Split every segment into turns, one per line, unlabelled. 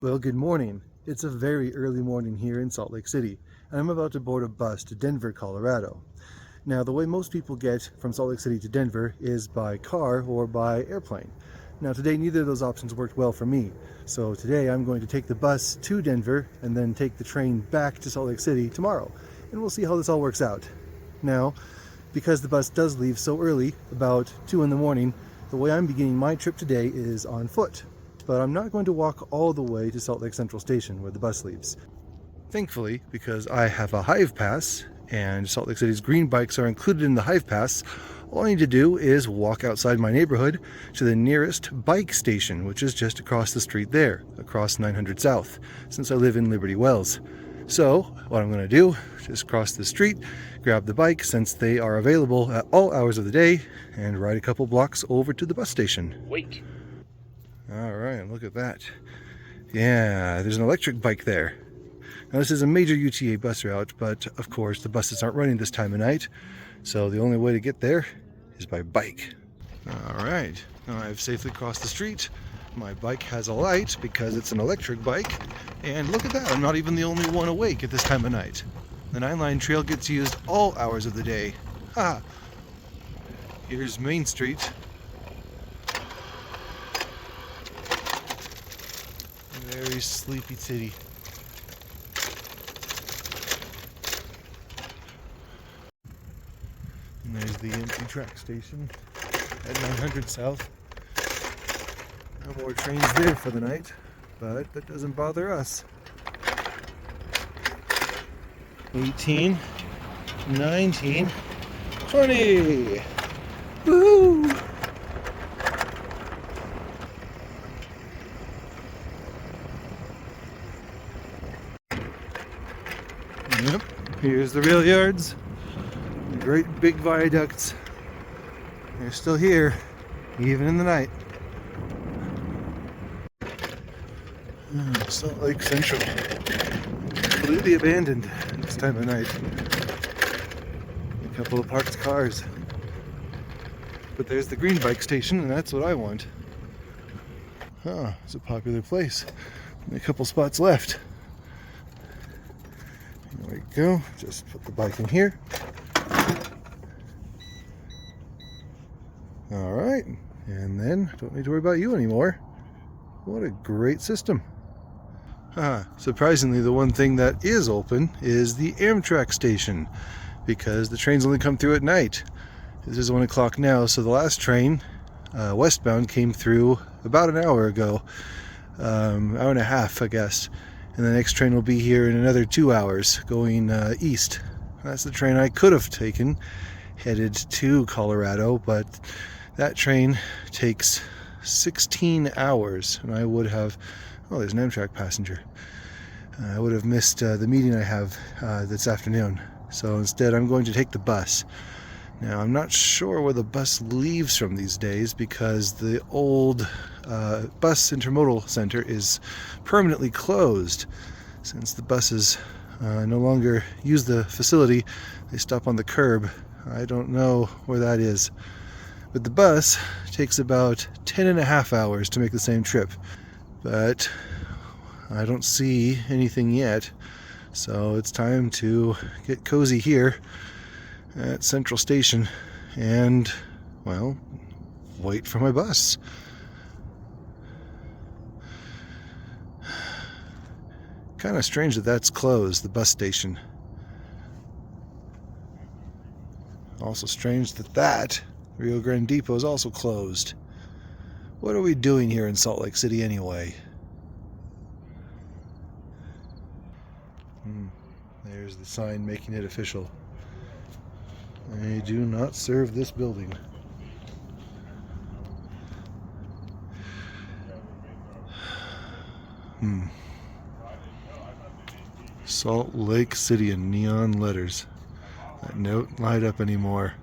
Well, good morning. It's a very early morning here in Salt Lake City, and I'm about to board a bus to Denver, Colorado. Now, the way most people get from Salt Lake City to Denver is by car or by airplane. Now, today neither of those options worked well for me, so today I'm going to take the bus to Denver and then take the train back to Salt Lake City tomorrow, and we'll see how this all works out. Now, because the bus does leave so early, about 2 in the morning, the way I'm beginning my trip today is on foot. But I'm not going to walk all the way to Salt Lake Central Station where the bus leaves. Thankfully, because I have a Hive Pass and Salt Lake City's green bikes are included in the Hive Pass, all I need to do is walk outside my neighborhood to the nearest bike station, which is just across the street there, across 900 South, since I live in Liberty Wells. So, what I'm going to do, just cross the street, grab the bike since they are available at all hours of the day, and ride a couple blocks over to the bus station.
Wait.
All right, look at that. Yeah, there's an electric bike there. Now, this is a major UTA bus route, but of course the buses aren't running this time of night, so the only way to get there is by bike. All right, now I've safely crossed the street. My bike has a light because it's an electric bike, and look at that, I'm not even the only one awake at this time of night. The 9-line trail gets used all hours of the day. Ha! Here's Main Street. Very sleepy city. And there's the empty track station at 900 South. No more trains there for the night, but that doesn't bother us. 18, 19, 20! Woohoo! Yep, here's the rail yards. The great big viaducts. They're still here, even in the night. Salt Lake Central. Completely abandoned this time of night. A couple of parked cars. But there's the green bike station, and that's what I want. It's a popular place. Only a couple spots left. There we go. Just put the bike in here. All right, and then don't need to worry about you anymore. What a great system. Surprisingly, the one thing that is open is the Amtrak station, because the trains only come through at night. This is 1 o'clock now, so the last train, westbound, came through about an hour ago. Hour and a half, I guess. And the next train will be here in another 2 hours, going east. That's the train I could have taken, headed to Colorado, but that train takes 16 hours, and I would have... Oh, there's an Amtrak passenger. I would have missed the meeting I have this afternoon. So instead, I'm going to take the bus. Now, I'm not sure where the bus leaves from these days because the old bus intermodal center is permanently closed. Since the buses no longer use the facility, they stop on the curb. I don't know where that is. But the bus takes about 10.5 hours to make the same trip. But I don't see anything yet. So it's time to get cozy here at Central Station and, well, wait for my bus. Kind of strange that that's closed, the bus station. Also strange that Rio Grande Depot is also closed. What are we doing here in Salt Lake City anyway? There's the sign making it official. They do not serve this building. Salt Lake City in neon letters. That note light up anymore.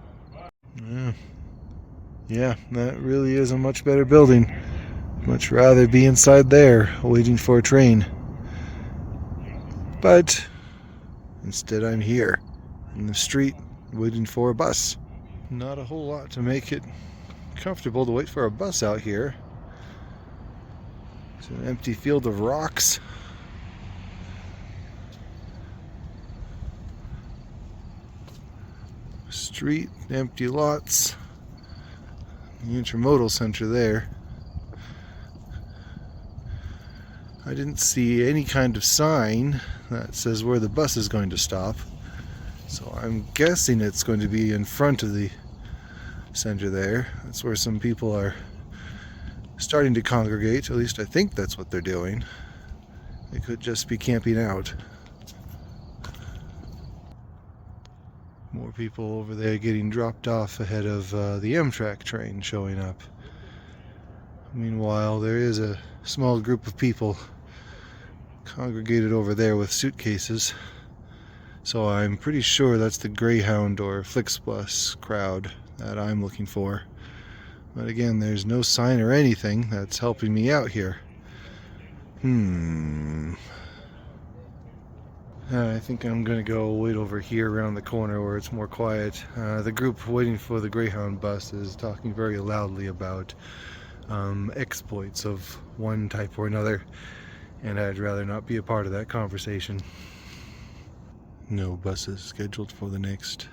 Yeah, that really is a much better building. Much rather be inside there, waiting for a train. But instead I'm here, in the street, waiting for a bus. Not a whole lot to make it comfortable to wait for a bus out here. It's an empty field of rocks. Street, empty lots. The intermodal center there. I didn't see any kind of sign that says where the bus is going to stop, so I'm guessing it's going to be in front of the center there. That's where some people are starting to congregate. At least I think that's what they're doing. They could just be camping out. More people over there getting dropped off ahead of the Amtrak train showing up. Meanwhile, there is a small group of people congregated over there with suitcases. So I'm pretty sure that's the Greyhound or Flixbus crowd that I'm looking for. But again, there's no sign or anything that's helping me out here. I think I'm gonna go wait over here around the corner where it's more quiet. The group waiting for the Greyhound bus is talking very loudly about exploits of one type or another, and I'd rather not be a part of that conversation. No buses scheduled for the next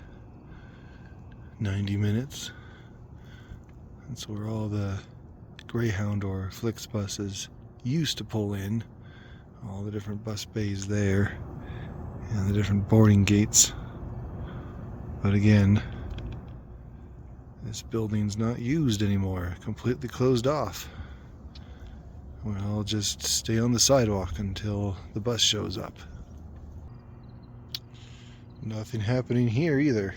90 minutes. That's where all the Greyhound or Flixbuses used to pull in. All the different bus bays there and the different boarding gates. But again, this building's not used anymore, completely closed off. We'll just stay on the sidewalk until the bus shows up. Nothing happening here either,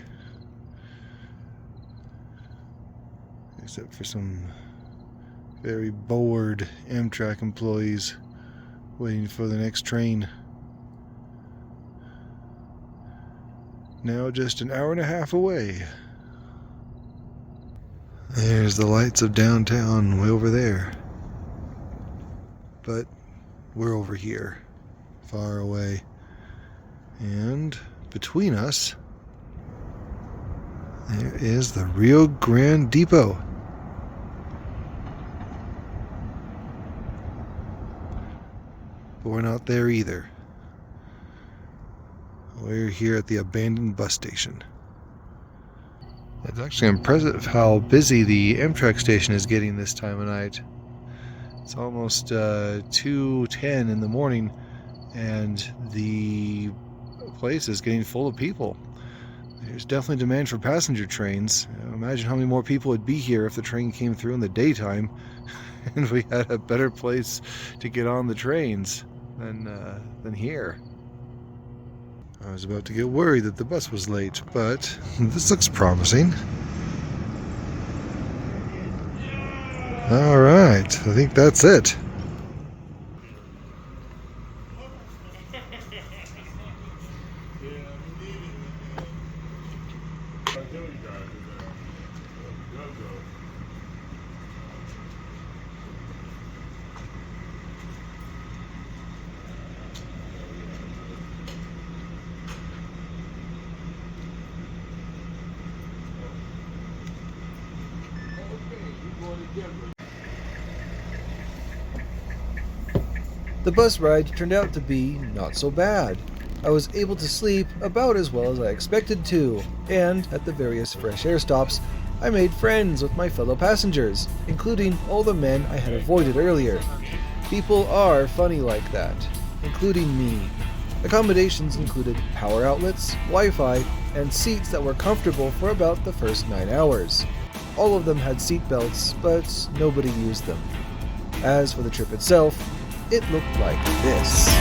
except for some very bored Amtrak employees waiting for the next train. Now just an hour and a half away. There's the lights of downtown way over there. But we're over here, far away. And between us, there is the Rio Grande Depot. But we're not there either. We're here at the abandoned bus station. It's actually impressive how busy the Amtrak station is getting this time of night. It's almost 2:10 in the morning, and the place is getting full of people. There's definitely demand for passenger trains. Imagine how many more people would be here if the train came through in the daytime and we had a better place to get on the trains than here. I was about to get worried that the bus was late, but this looks promising. All right, I think that's it.
The bus ride turned out to be not so bad. I was able to sleep about as well as I expected to, and at the various fresh air stops, I made friends with my fellow passengers, including all the men I had avoided earlier. People are funny like that, including me. Accommodations included power outlets, Wi-Fi, and seats that were comfortable for about the first 9 hours. All of them had seat belts, but nobody used them. As for the trip itself, it looked like this.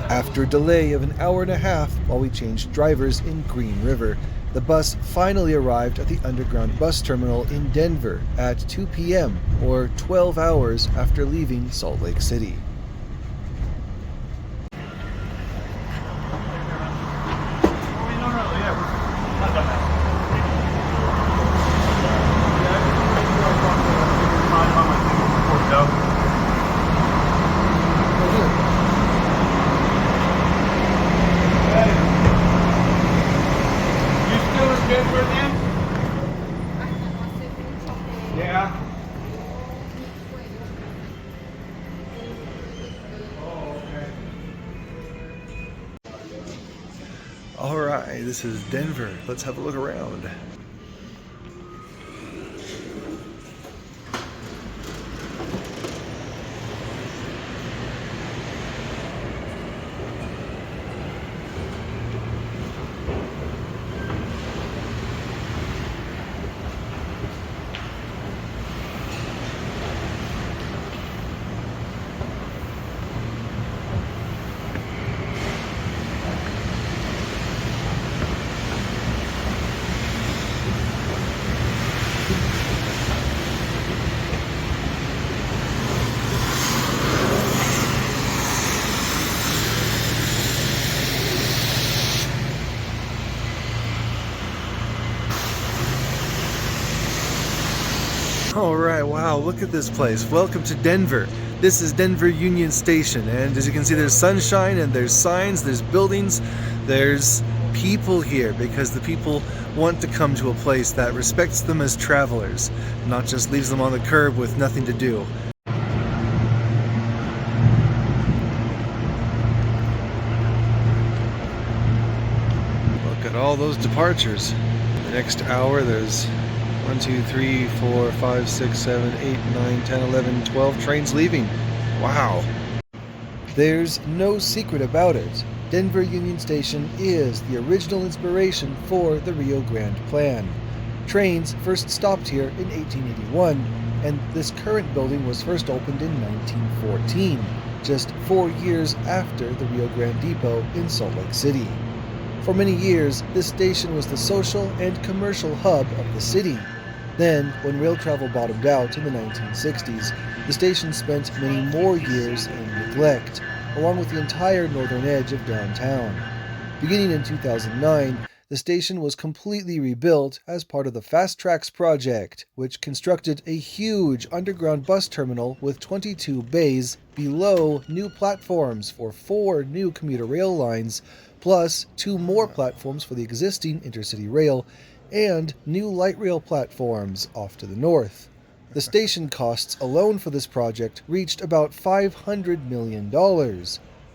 After a delay of an hour and a half while we changed drivers in Green River, the bus finally arrived at the underground bus terminal in Denver at 2 p.m., or 12 hours after leaving Salt Lake City.
Yeah. All right, this is Denver. Let's have a look around. Alright, wow, look at this place. Welcome to Denver. This is Denver Union Station, and as you can see, there's sunshine and there's signs, there's buildings, there's people here because the people want to come to a place that respects them as travelers, not just leaves them on the curb with nothing to do. Look at all those departures. The next hour there's 1, 2, 3, 4, 5, 6, 7, 8, 9, 10, 11, 12 trains leaving. Wow.
There's no secret about it. Denver Union Station is the original inspiration for the Rio Grande Plan. Trains first stopped here in 1881, and this current building was first opened in 1914, just 4 years after the Rio Grande Depot in Salt Lake City. For many years, this station was the social and commercial hub of the city. Then, when rail travel bottomed out in the 1960s, the station spent many more years in neglect, along with the entire northern edge of downtown. Beginning in 2009, the station was completely rebuilt as part of the Fast Tracks project, which constructed a huge underground bus terminal with 22 bays below new platforms for 4 new commuter rail lines, plus 2 more platforms for the existing intercity rail, and new light rail platforms off to the north. The station costs alone for this project reached about $500 million.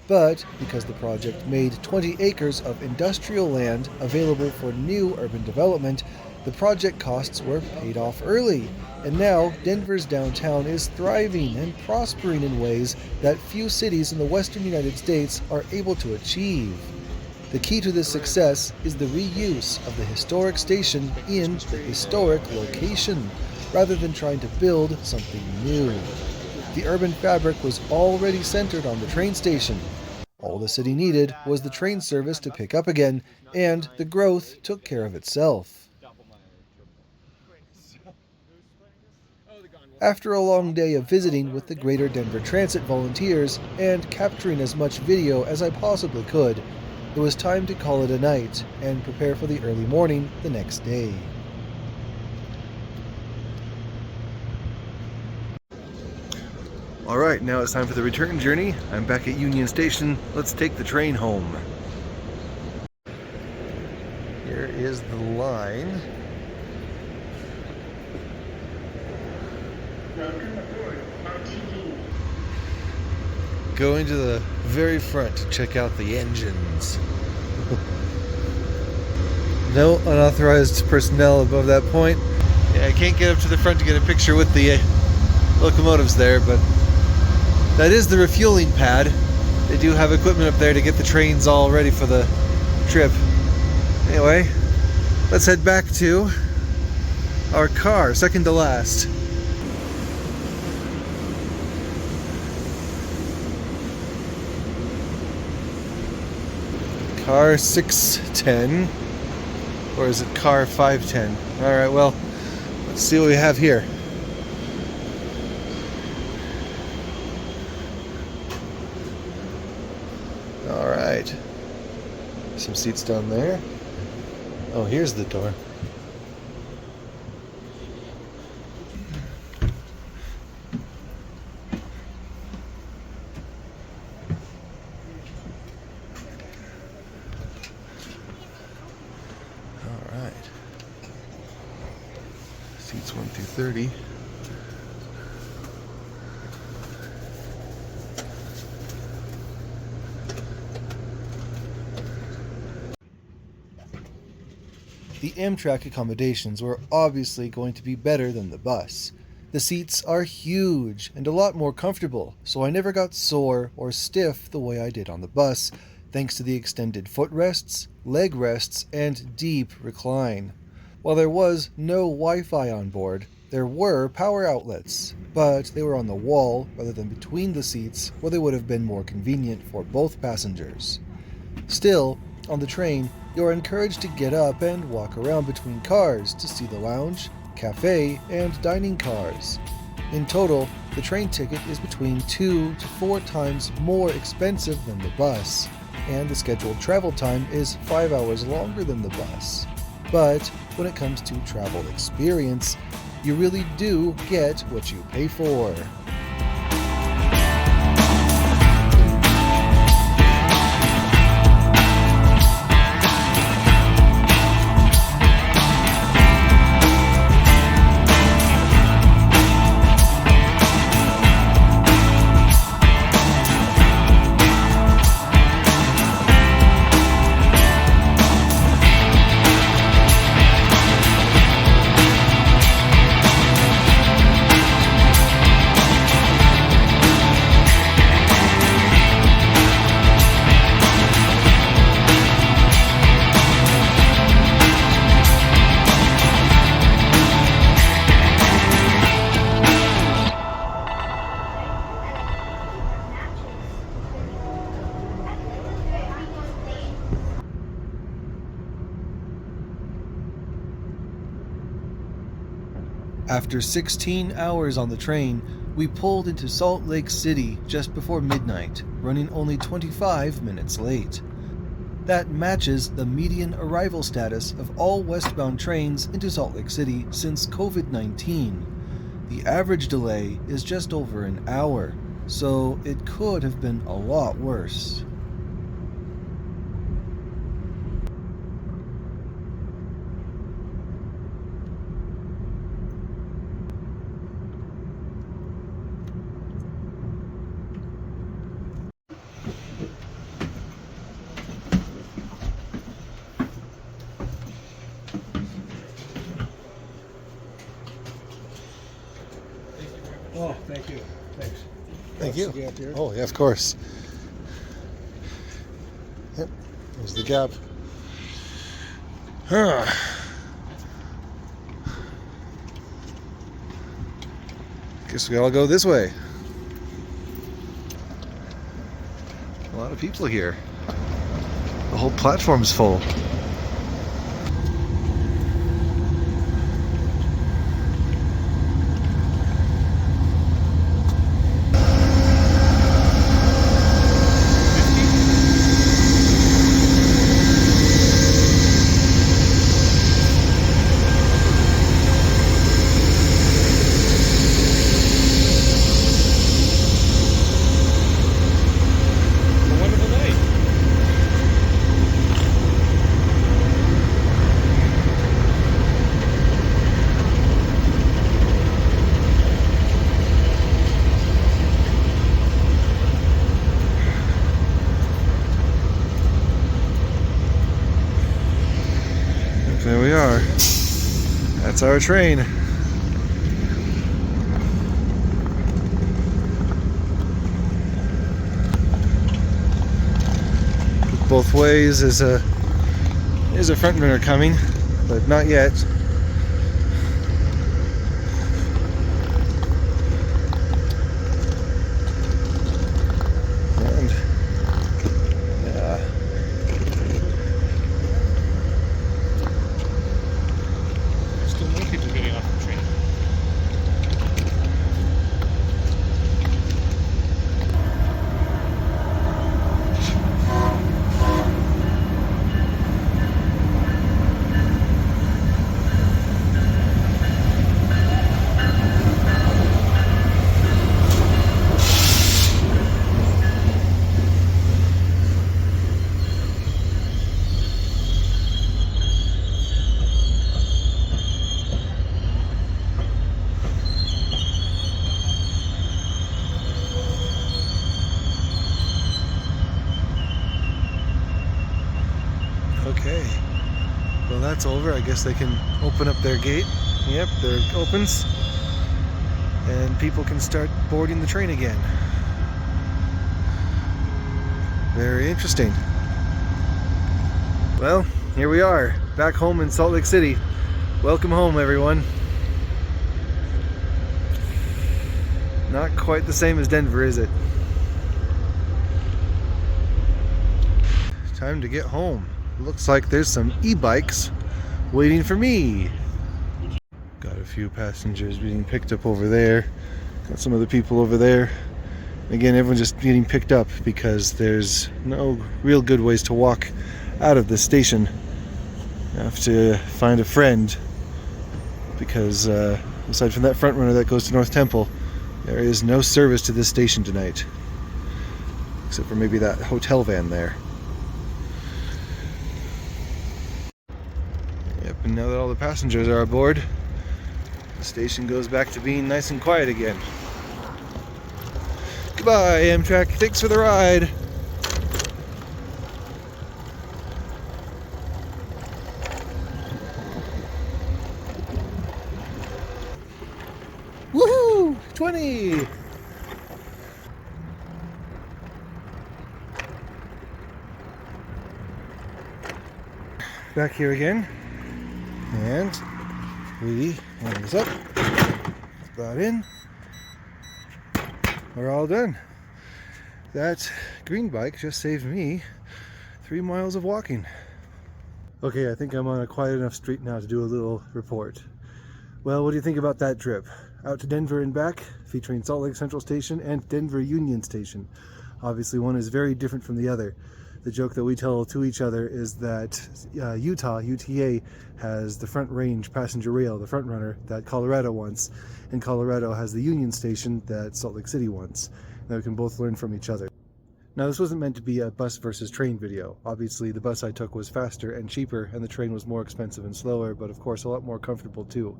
But because the project made 20 acres of industrial land available for new urban development, the project costs were paid off early, and now Denver's downtown is thriving and prospering in ways that few cities in the western United States are able to achieve. The key to this success is the reuse of the historic station in the historic location, rather than trying to build something new. The urban fabric was already centered on the train station. All the city needed was the train service to pick up again, and the growth took care of itself. After a long day of visiting with the Greater Denver Transit volunteers and capturing as much video as I possibly could, it was time to call it a night and prepare for the early morning the next day.
Alright, now it's time for the return journey. I'm back at Union Station. Let's take the train home. Here is the line. Going to the very front to check out the engines. No unauthorized personnel above that point. Yeah, I can't get up to the front to get a picture with the locomotives there, but that is the refueling pad. They do have equipment up there to get the trains all ready for the trip. Anyway, let's head back to our car, second to last. Car 610. Or is it car 510? Alright, well, let's see what we have here. Alright. Some seats down there. Oh, here's the door. Alright. Seats 1 through 30. The Amtrak accommodations were obviously going to be better than the bus. The seats are huge and a lot more comfortable, so I never got sore or stiff the way I did on the bus, thanks to the extended footrests, leg rests, and deep recline. While there was no Wi-Fi on board, there were power outlets, but they were on the wall rather than between the seats where they would have been more convenient for both passengers. Still, on the train, you're encouraged to get up and walk around between cars to see the lounge, cafe, and dining cars. In total, the train ticket is between 2 to 4 times more expensive than the bus, and the scheduled travel time is 5 hours longer than the bus. But when it comes to travel experience, you really do get what you pay for. After 16 hours on the train, we pulled into Salt Lake City just before midnight, running only 25 minutes late. That matches the median arrival status of all westbound trains into Salt Lake City since COVID-19. The average delay is just over an hour, so it could have been a lot worse.
Oh, thank you. Thanks.
Thank you.
What's the gap here?
Oh, yeah, of course. Yep, there's the gap. Guess we all go this way. A lot of people here. The whole platform's full. There we are. That's our train. Both ways is a front runner coming, but not yet. And yeah, Okay. Well, that's over. I guess they can open up their gate. Yep, there it opens. And people can start boarding the train again. Very interesting. Well, here we are, back home in Salt Lake City. Welcome home, everyone. Not quite the same as Denver, is it? Time to get home. Looks like there's some e-bikes waiting for me. Got a few passengers being picked up over there. Got some other people over there. Again, everyone's just getting picked up because there's no real good ways to walk out of the station. You have to find a friend because aside from that front runner that goes to North Temple, there is no service to this station tonight, except for maybe that hotel van there. Yep, and now that all the passengers are aboard, the station goes back to being nice and quiet again. Goodbye, Amtrak. Thanks for the ride. Woohoo! 20! Back here again. And we hand this up. Put that in. We're all done. That green bike just saved me 3 miles of walking. Okay, I think I'm on a quiet enough street now to do a little report. Well, what do you think about that trip? Out to Denver and back, featuring Salt Lake Central Station and Denver Union Station. Obviously, one is very different from the other. The joke that we tell to each other is that UTA, has the Front Range passenger rail, the front runner, that Colorado wants, and Colorado has the Union Station that Salt Lake City wants. Now we can both learn from each other. Now, this wasn't meant to be a bus versus train video. Obviously, the bus I took was faster and cheaper, and the train was more expensive and slower, but of course a lot more comfortable too.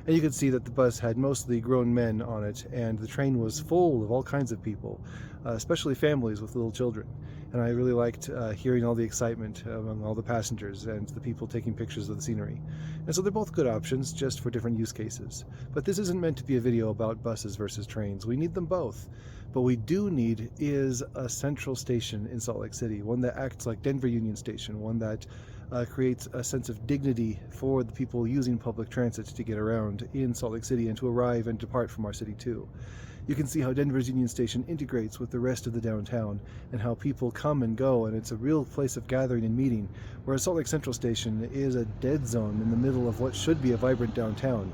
And you could see that the bus had mostly grown men on it, and the train was full of all kinds of people, especially families with little children. And I really liked hearing all the excitement among all the passengers and the people taking pictures of the scenery. And so they're both good options, just for different use cases. But this isn't meant to be a video about buses versus trains. We need them both. But we do need is a central station in Salt Lake City, one that acts like Denver Union Station, one that creates a sense of dignity for the people using public transit to get around in Salt Lake City and to arrive and depart from our city too. You can see how Denver's Union Station integrates with the rest of the downtown and how people come and go, and it's a real place of gathering and meeting, whereas Salt Lake Central Station is a dead zone in the middle of what should be a vibrant downtown.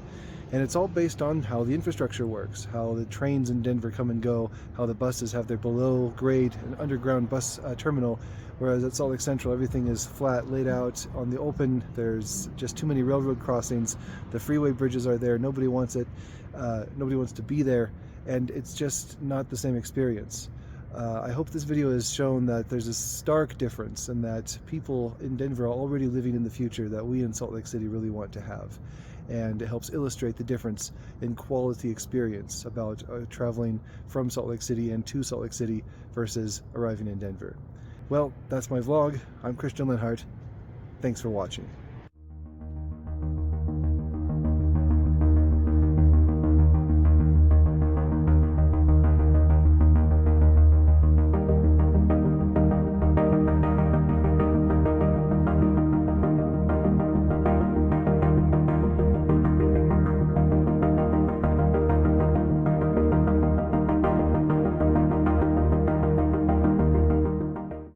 And it's all based on how the infrastructure works, how the trains in Denver come and go, how the buses have their below grade and underground bus terminal, whereas at Salt Lake Central everything is flat, laid out on the open. There's just too many railroad crossings. The freeway bridges are there. Nobody wants it. Nobody wants to be there. And it's just not the same experience. I hope this video has shown that there's a stark difference and that people in Denver are already living in the future that we in Salt Lake City really want to have. And it helps illustrate the difference in quality experience about traveling from Salt Lake City and to Salt Lake City versus arriving in Denver. Well, that's my vlog. I'm Christian Linhart. Thanks for watching.